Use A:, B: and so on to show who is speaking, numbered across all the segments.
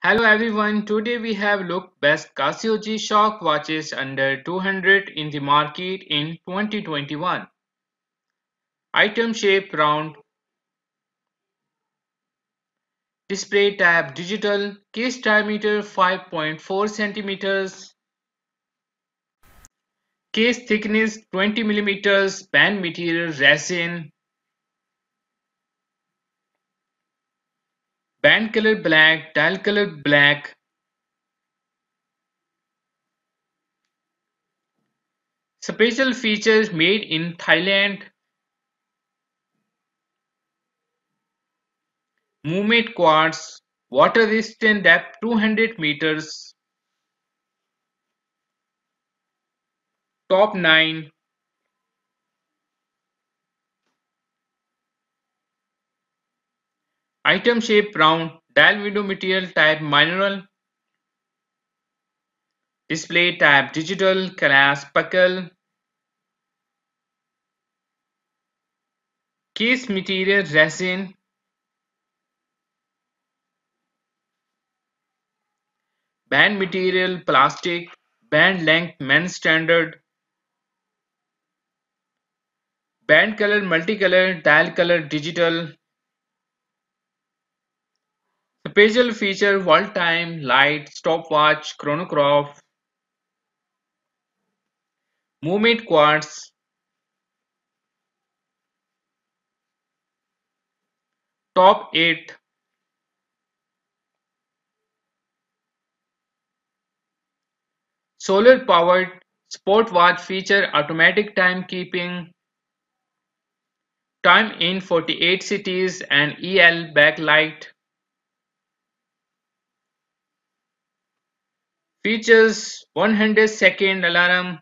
A: Hello everyone, today we have looked best Casio G-Shock watches under 200 in the market in 2021. Item shape round, display tab digital, case diameter 5.4 centimeters, case thickness 20 millimeters, band material resin, band color black, dial color black, special features made in Thailand, movement quartz, water resistant depth 200 meters, top 9. Item shape round, dial window material type mineral, display type digital, class buckle, case material resin, band material plastic, band length men's standard, band color multicolor, dial color digital, special feature wall time, light, stopwatch, chronograph, movement quartz, top 8, solar powered, sport watch feature automatic timekeeping, time in 48 cities and EL backlight. Features 100-second alarm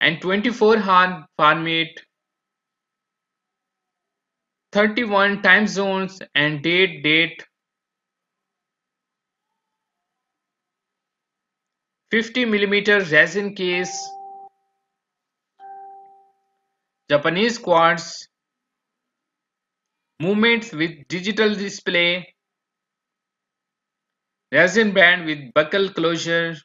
A: and 24-hour format, 31 time zones and date, 50 mm resin case, Japanese quartz, movements with digital display, resin band with buckle closure,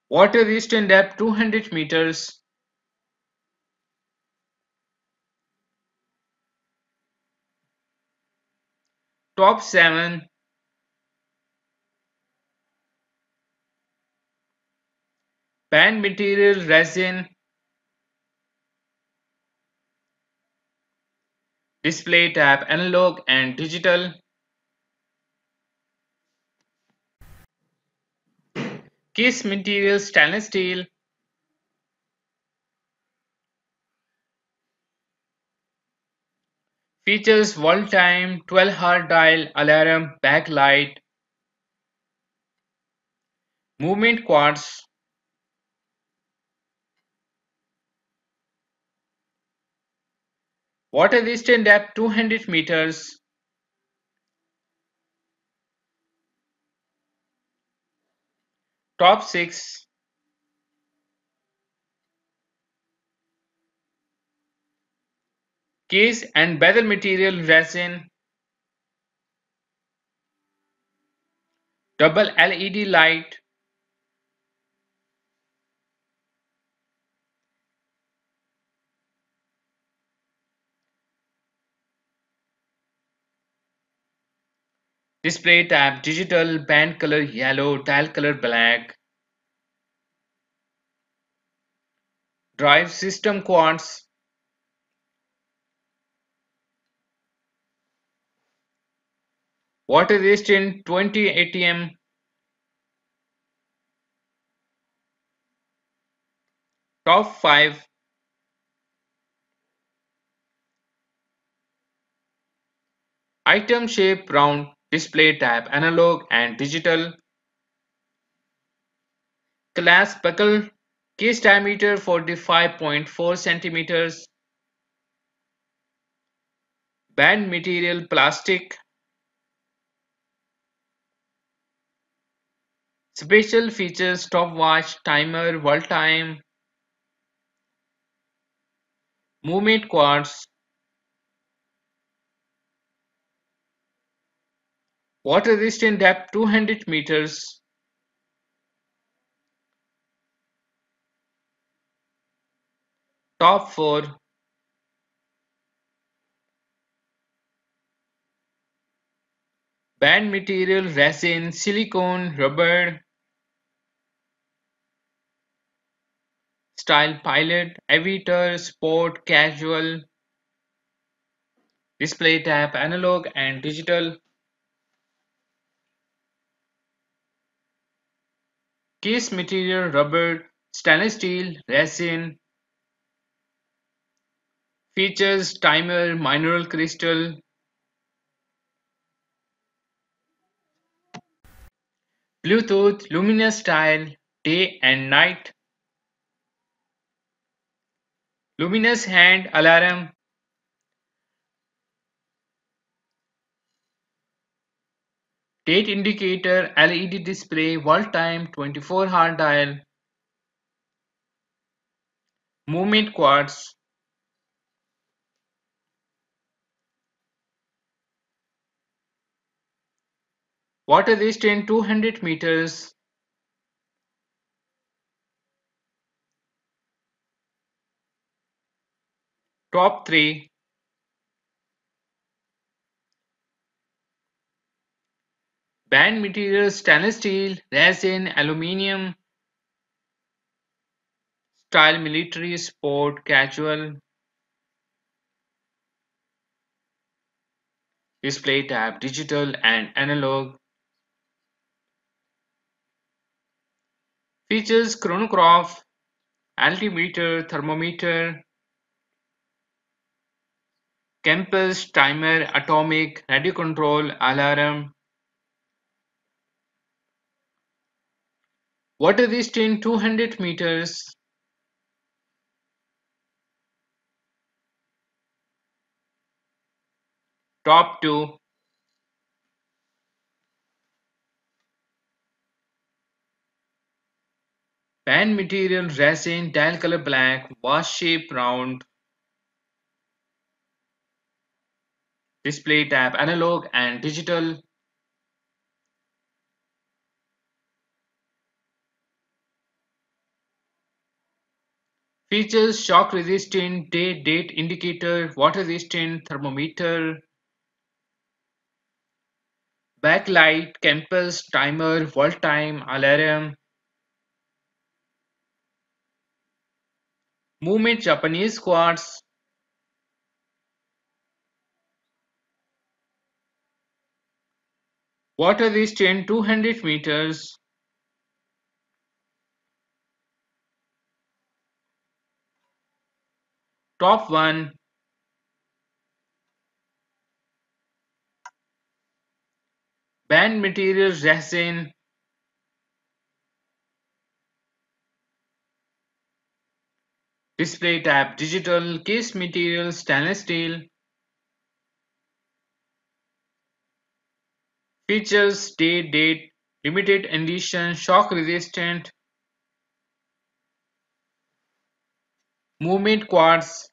A: water resistant depth 200 meters, top 7, band material resin, display type analog and digital, case material stainless steel, features wall time, 12-hour dial, alarm, backlight, movement quartz, water resistant depth 200 meters, top 6, case and bezel material resin, double LED light, display type digital, band color yellow, dial color black, drive system quartz, water resistant 20 ATM, top 5, item shape round, display type analog and digital, class buckle, case diameter 45.4 centimeters, band material plastic, special features stopwatch, timer, wall time, Movement quartz. Water resistant depth 200 meters. Top 4. Band material resin, silicone, rubber. Style pilot, aviator, sport, casual. Display type analog and digital. Case material rubber, stainless steel, resin. Features timer, mineral crystal. Bluetooth, luminous style, day and night. Luminous hand alarm. Date indicator, LED display, wall time, 24-hour dial. Movement quartz. Water resistant 200 meters. Top 3. Band materials stainless steel, resin, aluminium. Style military, sport, casual. Display tab digital and analog. Features chronograph, altimeter, thermometer, compass, timer, atomic, radio control, alarm. Water resistant 200 meters. Top 2. Band material resin, dial color black, wash shape round. Display tab analog and digital. Features shock resistant, date indicator, water resistant thermometer, backlight, compass, timer, volt time, alarm. Movement Japanese quartz. Water resistant 200 meters. Top 1. Band material resin. Display tab digital. Case material stainless steel. Features date, limited edition, shock resistant. Movement quartz.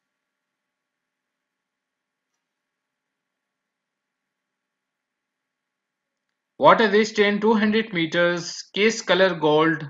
A: Water resistant 200 meters. Case color gold.